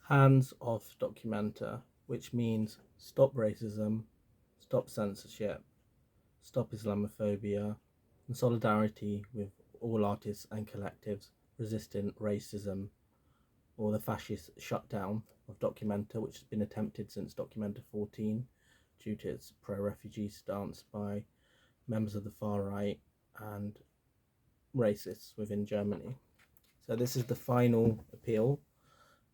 Hands off Documenta, which means stop racism, stop censorship, stop Islamophobia, and solidarity with all artists and collectives resisting racism or the fascist shutdown of Documenta, which has been attempted since Documenta 14 due to its pro refugee stance by members of the far right and racists within Germany. So, this is the final appeal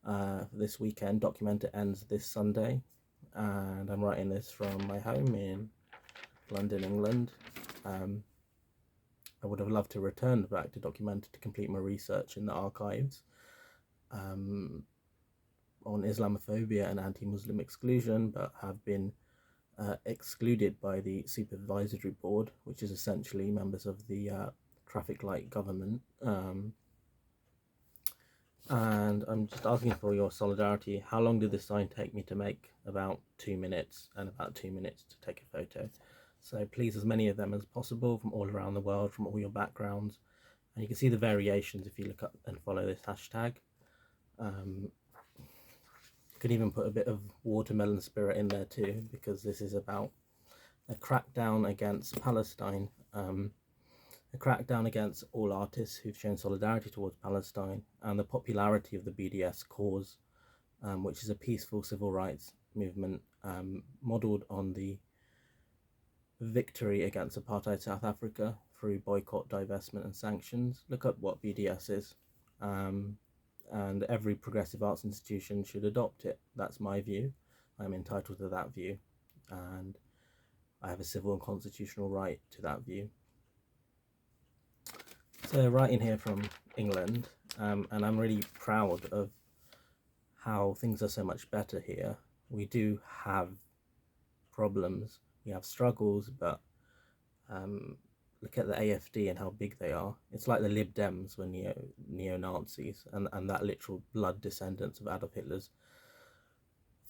for this weekend. Documenta ends this Sunday, and I'm writing this from my home in London, England. I would have loved to return back to Documenta to complete my research in the archives on Islamophobia and anti-Muslim exclusion, but have been excluded by the Supervisory Board, which is essentially members of the traffic light government. And I'm just asking for your solidarity. How long did this sign take me to make? About 2 minutes, and about 2 minutes to take a photo. So please, as many of them as possible from all around the world, from all your backgrounds. And you can see the variations if you look up and follow this hashtag. You could even put a bit of watermelon spirit in there too, because this is about a crackdown against Palestine, a crackdown against all artists who've shown solidarity towards Palestine, and the popularity of the BDS cause, which is a peaceful civil rights movement modelled on the victory against apartheid South Africa through boycott, divestment and sanctions. Look up what BDS is, and every progressive arts institution should adopt it. That's my view. I'm entitled to that view, and I have a civil and constitutional right to that view. So, writing here from England, and I'm really proud of how things are so much better here. We do have problems, we have struggles, but look at the AFD and how big they are. It's like the Lib Dems were neo-Nazis, and that literal blood descendants of Adolf Hitler's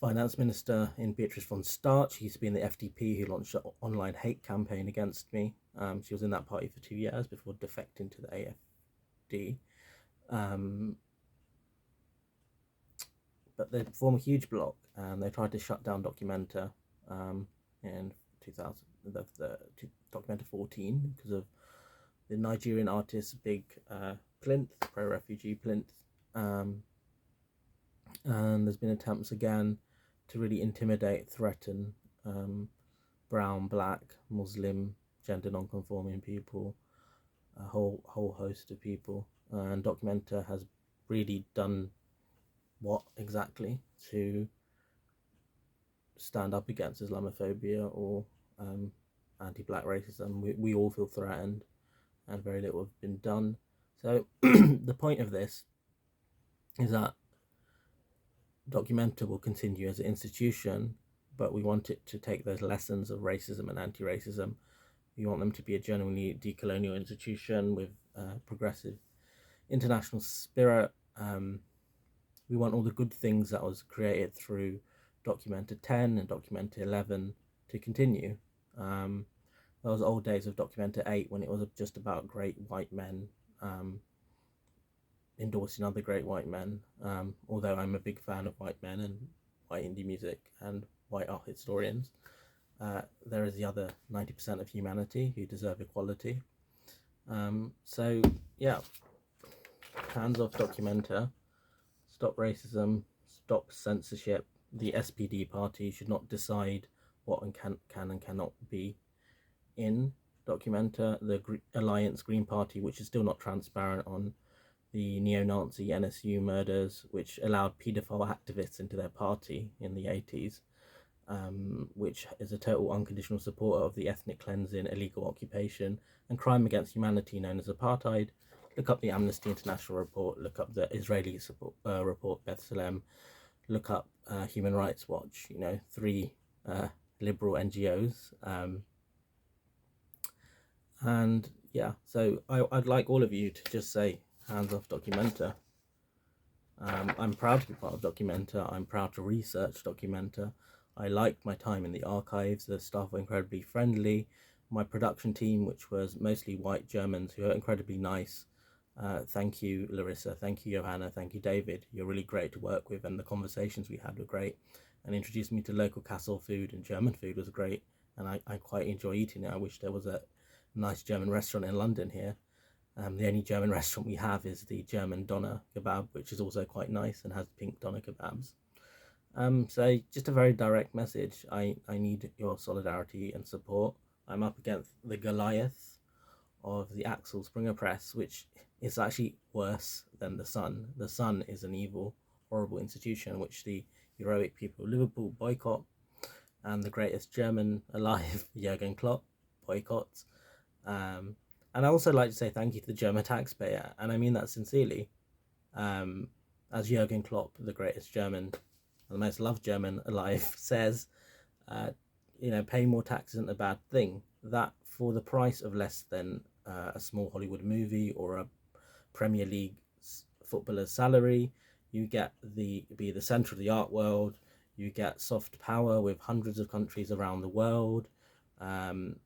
finance minister in Beatrice von Starch. She used to be in the FDP, who launched an online hate campaign against me. She was in that party for 2 years before defecting to the AFD. But they form a huge bloc, and they tried to shut down Documenta in 2000, Documenta 14, because of the Nigerian artist Big Plinth, pro-refugee Plinth. And there's been attempts again to really intimidate, threaten brown, black, Muslim, gender non-conforming people, a whole host of people. And Documenta has really done what exactly to stand up against Islamophobia or anti-black racism. We all feel threatened, and very little has been done. So the point of this is that Documenta will continue as an institution, but we want it to take those lessons of racism and anti-racism. We want them to be a genuinely decolonial institution with progressive international spirit. We want all the good things that was created through Documenta 10 and Documenta 11 to continue. Those old days of Documenta 8, when it was just about great white men endorsing other great white men, although I'm a big fan of white men and white indie music and white art historians. There is the other 90% of humanity who deserve equality. So yeah, hands off Documenta, stop racism, stop censorship. The SPD party should not decide what can and cannot be in Documenta. The Alliance Green Party, which is still not transparent on the neo-Nazi NSU murders, which allowed paedophile activists into their party in the 80s, which is a total unconditional supporter of the ethnic cleansing, illegal occupation, and crime against humanity known as apartheid. Look up the Amnesty International report, look up the Israeli report, B'Tselem, look up Human Rights Watch, 3 liberal NGOs. And yeah, so I'd like all of you to just say, hands off Documenta. I'm proud to be part of Documenta. I'm proud to research Documenta. I liked my time in the archives. The staff were incredibly friendly. My production team, which was mostly white Germans who are incredibly nice, Thank you, Larissa. Thank you, Johanna. Thank you, David. You're really great to work with, and the conversations we had were great. And introduced me to local castle food, and German food was great. And I quite enjoy eating it. I wish there was a nice German restaurant in London here. The only German restaurant we have is the German doner kebab, which is also quite nice and has pink doner kebabs. So just a very direct message. I need your solidarity and support. I'm up against the Goliath of the Axel Springer press, which is actually worse than the Sun. The Sun is an evil, horrible institution which the heroic people of Liverpool boycott, and the greatest German alive, Jurgen Klopp, boycotts. And I also like to say thank you to the German taxpayer, and I mean that sincerely. Um, as Jurgen Klopp, the greatest German, the most loved German alive, says, uh, paying more tax isn't a bad thing. That for the price of less than a small Hollywood movie or a Premier League footballer's salary, you get be the centre of the art world. You get soft power with hundreds of countries around the world. Um,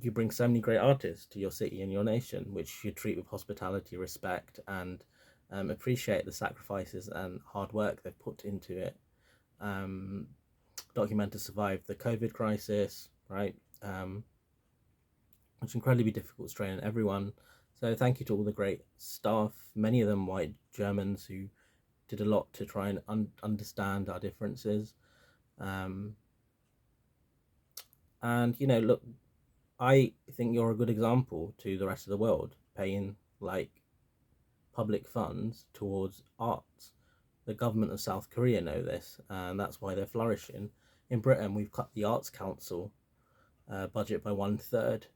you bring so many great artists to your city and your nation, which you treat with hospitality, respect, and appreciate the sacrifices and hard work they've put into it. Um, Documenta survived the COVID crisis, right? Which is incredibly difficult strain on everyone. So thank you to all the great staff, many of them white Germans who did a lot to try and understand our differences. Um, and look, I think you're a good example to the rest of the world, paying like public funds towards arts. The government of South Korea know this, and that's why they're flourishing. In Britain, we've cut the Arts Council budget by 1/3.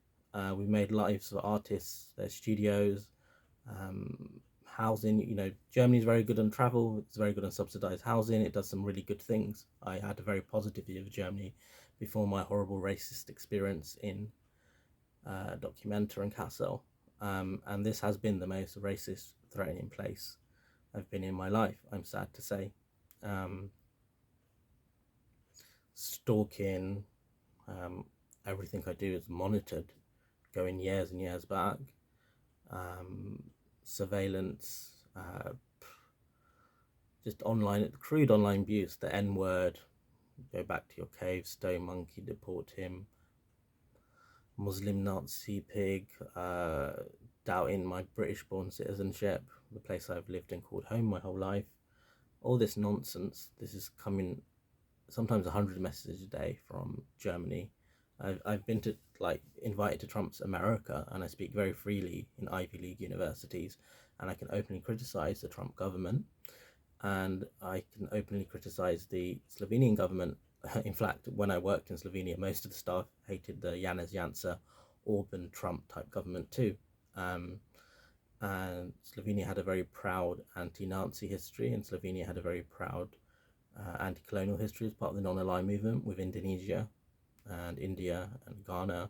We've made lives for artists, their studios, housing. Germany's very good on travel. It's very good on subsidized housing. It does some really good things. I had a very positive view of Germany before my horrible racist experience in Documenta and Kassel. And this has been the most racist, threatening place I've been in my life, I'm sad to say. Stalking, everything I do is monitored, going years and years back. Surveillance, just online, crude online abuse, the N word, go back to your cave, stone monkey, deport him, Muslim Nazi pig, doubting my British born citizenship, the place I've lived and called home my whole life. All this nonsense, this is coming sometimes 100 messages a day from Germany. I've been to invited to Trump's America, and I speak very freely in Ivy League universities, and I can openly criticize the Trump government, and I can openly criticize the Slovenian government. In fact, when I worked in Slovenia, most of the staff hated the Janez Janša, Orban, Trump type government too. And Slovenia had a very proud anti-Nazi history, and Slovenia had a very proud anti-colonial history as part of the non-aligned movement with Indonesia and India and Ghana.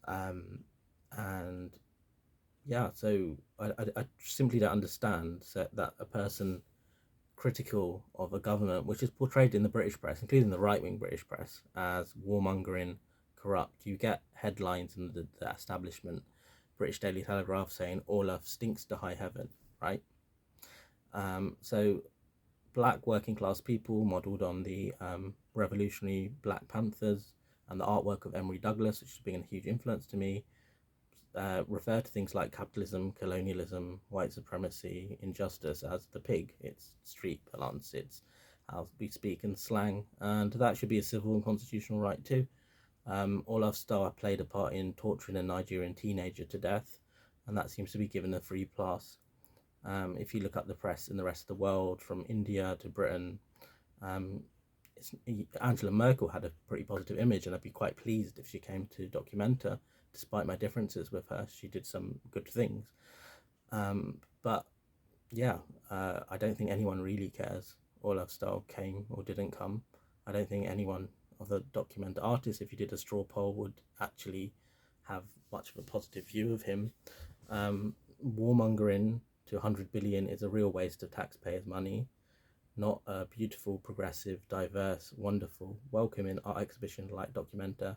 And yeah, so I simply don't understand that a person critical of a government which is portrayed in the British press, including the right-wing British press, as warmongering, corrupt. You get headlines in the establishment, British Daily Telegraph, saying Olaf stinks to high heaven, right? So black working class people, modelled on the revolutionary Black Panthers and the artwork of Emory Douglas, which has been a huge influence to me, refer to things like capitalism, colonialism, white supremacy, injustice as the pig. It's street parlance, it's how we speak in slang, and that should be a civil and constitutional right too. Olaf Starr played a part in torturing a Nigerian teenager to death, and that seems to be given a free pass. If you look at the press in the rest of the world, from India to Britain, Angela Merkel had a pretty positive image, and I'd be quite pleased if she came to Documenta. Despite my differences with her, she did some good things. But yeah, I don't think anyone really cares. Olaf Starr came or didn't come. I don't think anyone of the Documenta artists, if you did a straw poll, would actually have much of a positive view of him. Warmongering to 100 billion is a real waste of taxpayers' money, not a beautiful, progressive, diverse, wonderful, welcoming art exhibition like Documenta.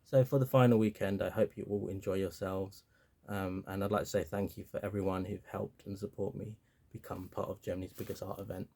So for the final weekend, I hope you all enjoy yourselves. And I'd like to say thank you for everyone who've helped and support me become part of Germany's biggest art event.